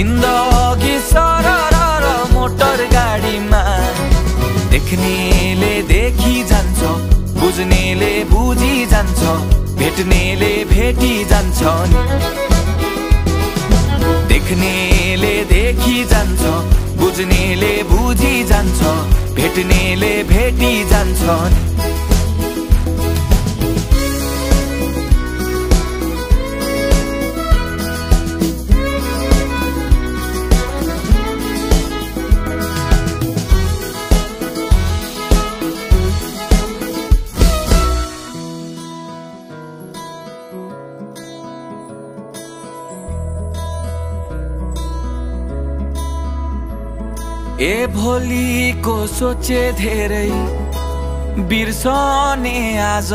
जिन्दगी सरर मोटर गाडीमा देख्नेले देखी जान्छ, बुझ्नेले बुझी जान्छ, भेट्नेले भेटी जान्छ नि। देख्नेले देखी जान्छ, बुझ्नेले बुझी जान्छ, भेट्नेले भेटी जान्छ नि। ए भोलिको सोचे धेरै बिर्सने आज